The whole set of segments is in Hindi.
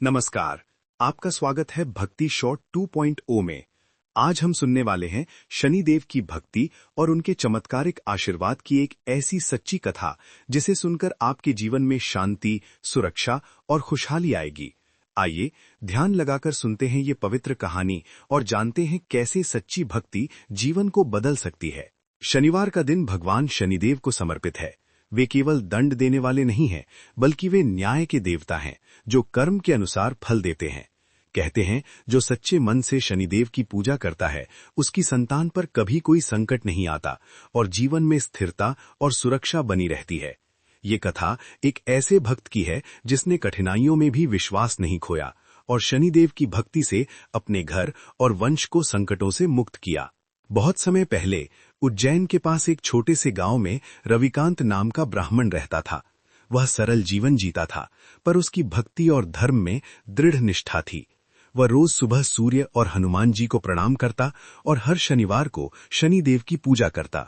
नमस्कार। आपका स्वागत है भक्ति शॉर्ट 2.0 में। आज हम सुनने वाले हैं शनिदेव की भक्ति और उनके चमत्कारिक आशीर्वाद की एक ऐसी सच्ची कथा जिसे सुनकर आपके जीवन में शांति, सुरक्षा और खुशहाली आएगी। आइए ध्यान लगाकर सुनते हैं ये पवित्र कहानी और जानते हैं कैसे सच्ची भक्ति जीवन को बदल सकती है। शनिवार का दिन भगवान शनिदेव को समर्पित है। वे केवल दंड देने वाले नहीं हैं, बल्कि वे न्याय के देवता हैं, जो कर्म के अनुसार फल देते हैं। कहते हैं, जो सच्चे मन से शनिदेव की पूजा करता है, उसकी संतान पर कभी कोई संकट नहीं आता और जीवन में स्थिरता और सुरक्षा बनी रहती है। ये कथा एक ऐसे भक्त की है जिसने कठिनाइयों में भी विश्वास नहीं खोया और शनिदेव की भक्ति से अपने घर और वंश को संकटों से मुक्त किया। बहुत समय पहले उज्जैन के पास एक छोटे से गांव में रविकांत नाम का ब्राह्मण रहता था। वह सरल जीवन जीता था, पर उसकी भक्ति और धर्म में दृढ़ निष्ठा थी। वह रोज सुबह सूर्य और हनुमान जी को प्रणाम करता और हर शनिवार को शनिदेव की पूजा करता।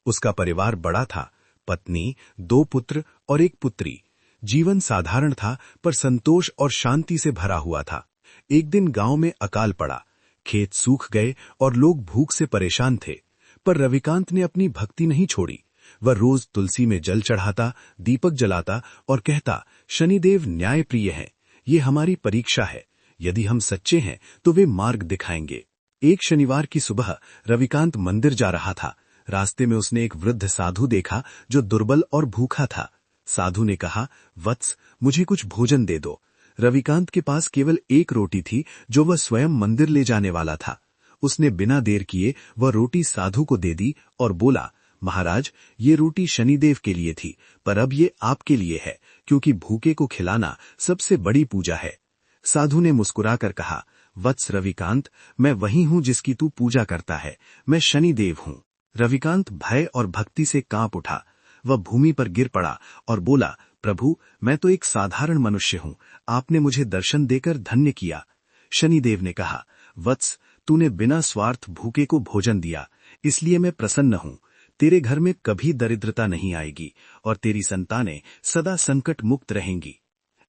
उसका परिवार बड़ा था, पत्नी, 2 पुत्र और 1 पुत्री। जीवन साधारण था, पर संतोष और शांति से भरा हुआ था। एक दिन गांव में अकाल पड़ा, खेत सूख गए और लोग भूख से परेशान थे। पर रविकांत ने अपनी भक्ति नहीं छोड़ी। वह रोज तुलसी में जल चढ़ाता, दीपक जलाता और कहता, शनिदेव न्याय प्रिय हैं, ये हमारी परीक्षा है। यदि हम सच्चे हैं तो वे मार्ग दिखाएंगे। एक शनिवार की सुबह रविकांत मंदिर जा रहा था। रास्ते में उसने एक वृद्ध साधु देखा जो दुर्बल और भूखा था। साधु ने कहा, वत्स, मुझे कुछ भोजन दे दो। रविकांत के पास केवल 1 रोटी थी जो वह स्वयं मंदिर ले जाने वाला था। उसने बिना देर किए वह रोटी साधु को दे दी और बोला, महाराज, ये रोटी शनिदेव के लिए थी, पर अब ये आपके लिए है, क्योंकि भूखे को खिलाना सबसे बड़ी पूजा है। साधु ने मुस्कुराकर कहा, वत्स रविकांत, मैं वही हूं जिसकी तू पूजा करता है। मैं शनिदेव हूं। रविकांत भय और भक्ति से कांप उठा। वह भूमि पर गिर पड़ा और बोला, प्रभु, मैं तो एक साधारण मनुष्य हूं, आपने मुझे दर्शन देकर धन्य किया। शनिदेव ने कहा, वत्स, तूने बिना स्वार्थ भूखे को भोजन दिया, इसलिए मैं प्रसन्न हूं। तेरे घर में कभी दरिद्रता नहीं आएगी और तेरी संतानें सदा संकट मुक्त रहेंगी।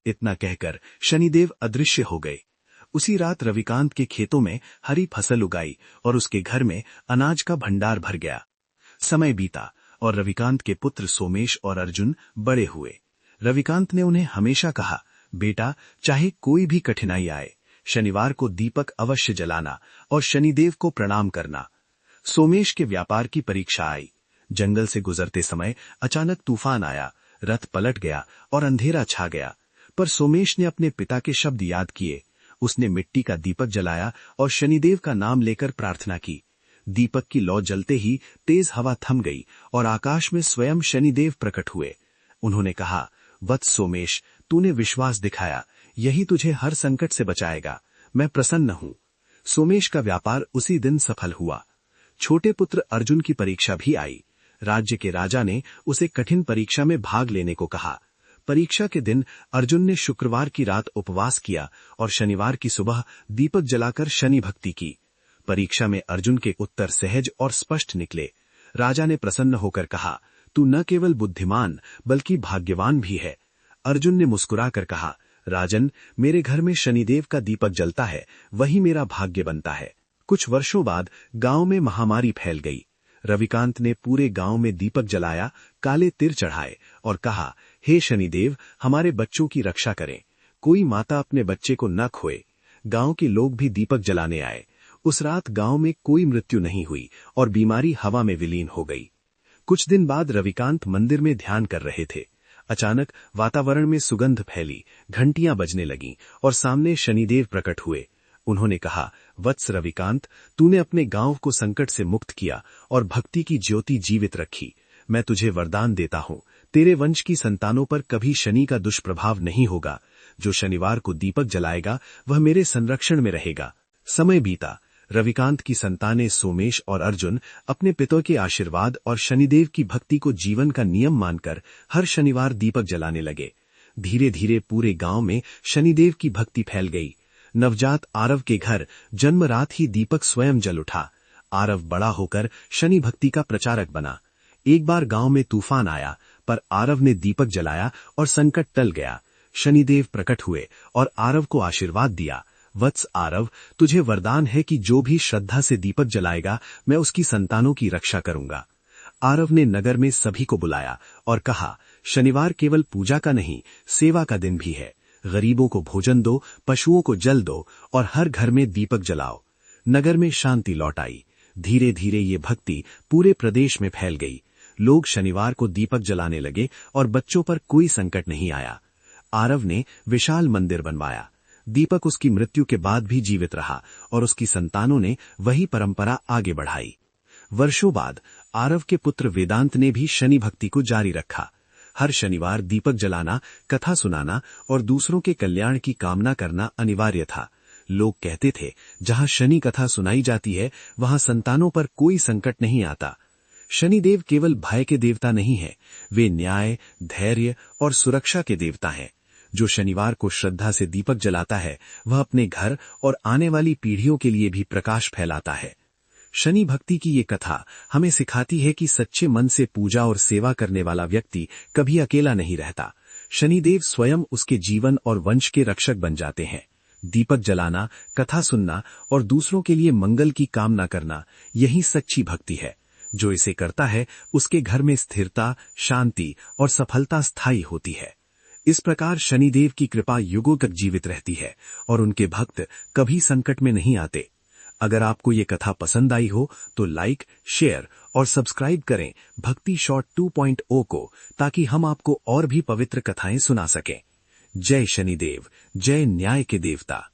इतना कहकर शनिदेव अदृश्य हो गए। उसी रात रविकांत के खेतों में हरी फसल उगाई और उसके घर में अनाज का भंडार भर गया। समय बीता और रविकांत के पुत्र सोमेश और अर्जुन बड़े हुए। रविकांत ने उन्हें हमेशा कहा, बेटा, चाहे कोई भी कठिनाई आए, शनिवार को दीपक अवश्य जलाना और शनिदेव को प्रणाम करना। सोमेश के व्यापार की परीक्षा आई। जंगल से गुजरते समय अचानक तूफान आया, रथ पलट गया और अंधेरा छा गया। पर सोमेश ने अपने पिता के शब्द याद किए। उसने मिट्टी का दीपक जलाया और शनिदेव का नाम लेकर प्रार्थना की। दीपक की लौ जलते ही तेज हवा थम गई और आकाश में स्वयं शनिदेव प्रकट हुए। उन्होंने कहा, वत्स सोमेश, तूने विश्वास दिखाया, यही तुझे हर संकट से बचाएगा। मैं प्रसन्न हूं। सोमेश का व्यापार उसी दिन सफल हुआ। छोटे पुत्र अर्जुन की परीक्षा भी आई। राज्य के राजा ने उसे कठिन परीक्षा में भाग लेने को कहा। परीक्षा के दिन अर्जुन ने शुक्रवार की रात उपवास किया और शनिवार की सुबह दीपक जलाकर शनि भक्ति की। परीक्षा में अर्जुन के उत्तर सहज और स्पष्ट निकले। राजा ने प्रसन्न होकर कहा, तू न केवल बुद्धिमान बल्कि भाग्यवान भी है। अर्जुन ने मुस्कुराकर कहा, राजन, मेरे घर में शनिदेव का दीपक जलता है, वही मेरा भाग्य बनता है। कुछ वर्षों बाद गांव में महामारी फैल गई। रविकांत ने पूरे गांव में दीपक जलाया, काले तिल चढ़ाए और कहा, हे शनिदेव, हमारे बच्चों की रक्षा करें। कोई माता अपने बच्चे को न खोए। गांव के लोग भी दीपक जलाने आए। उस रात गांव में कोई मृत्यु नहीं हुई और बीमारी हवा में विलीन हो गई। कुछ दिन बाद रविकांत मंदिर में ध्यान कर रहे थे। अचानक वातावरण में सुगंध फैली, घंटियां बजने लगीं और सामने शनिदेव प्रकट हुए। उन्होंने कहा, वत्स रविकांत, तूने अपने गांव को संकट से मुक्त किया और भक्ति की ज्योति जीवित रखी। मैं तुझे वरदान देता हूं, तेरे वंश की संतानों पर कभी शनि का दुष्प्रभाव नहीं होगा। जो शनिवार को दीपक जलाएगा वह मेरे संरक्षण में रहेगा। समय बीता। रविकांत की संतानें सोमेश और अर्जुन अपने पिता के आशीर्वाद और शनिदेव की भक्ति को जीवन का नियम मानकर हर शनिवार दीपक जलाने लगे। धीरे धीरे पूरे गांव में शनिदेव की भक्ति फैल गई। नवजात आरव के घर जन्म रात ही दीपक स्वयं जल उठा। आरव बड़ा होकर शनि भक्ति का प्रचारक बना। एक बार गांव में तूफान आया, पर आरव ने दीपक जलाया और संकट टल गया। शनिदेव प्रकट हुए और आरव को आशीर्वाद दिया। वत्स आरव, तुझे वरदान है कि जो भी श्रद्धा से दीपक जलाएगा, मैं उसकी संतानों की रक्षा करूंगा। आरव ने नगर में सभी को बुलाया और कहा, शनिवार केवल पूजा का नहीं, सेवा का दिन भी है। गरीबों को भोजन दो, पशुओं को जल दो और हर घर में दीपक जलाओ। नगर में शांति लौट आई। धीरे धीरे ये भक्ति पूरे प्रदेश में फैल गई। लोग शनिवार को दीपक जलाने लगे और बच्चों पर कोई संकट नहीं आया। आरव ने विशाल मंदिर बनवाया। दीपक उसकी मृत्यु के बाद भी जीवित रहा और उसकी संतानों ने वही परंपरा आगे बढ़ाई। वर्षों बाद आरव के पुत्र वेदांत ने भी शनि भक्ति को जारी रखा। हर शनिवार दीपक जलाना, कथा सुनाना और दूसरों के कल्याण की कामना करना अनिवार्य था। लोग कहते थे, जहां शनि कथा सुनाई जाती है, वहां संतानों पर कोई संकट नहीं आता। शनिदेव केवल भय के देवता नहीं है, वे न्याय, धैर्य और सुरक्षा के देवता हैं। जो शनिवार को श्रद्धा से दीपक जलाता है, वह अपने घर और आने वाली पीढ़ियों के लिए भी प्रकाश फैलाता है। शनि भक्ति की ये कथा हमें सिखाती है कि सच्चे मन से पूजा और सेवा करने वाला व्यक्ति कभी अकेला नहीं रहता। शनिदेव स्वयं उसके जीवन और वंश के रक्षक बन जाते हैं। दीपक जलाना, कथा सुनना और दूसरों के लिए मंगल की कामना करना, यही सच्ची भक्ति है। जो इसे करता है, उसके घर में स्थिरता, शांति और सफलता स्थायी होती है। इस प्रकार शनिदेव की कृपा युगों तक जीवित रहती है और उनके भक्त कभी संकट में नहीं आते। अगर आपको ये कथा पसंद आई हो तो लाइक, शेयर और सब्सक्राइब करें भक्ति शॉर्ट 2.0 को, ताकि हम आपको और भी पवित्र कथाएं सुना सकें। जय शनिदेव, जय न्याय के देवता।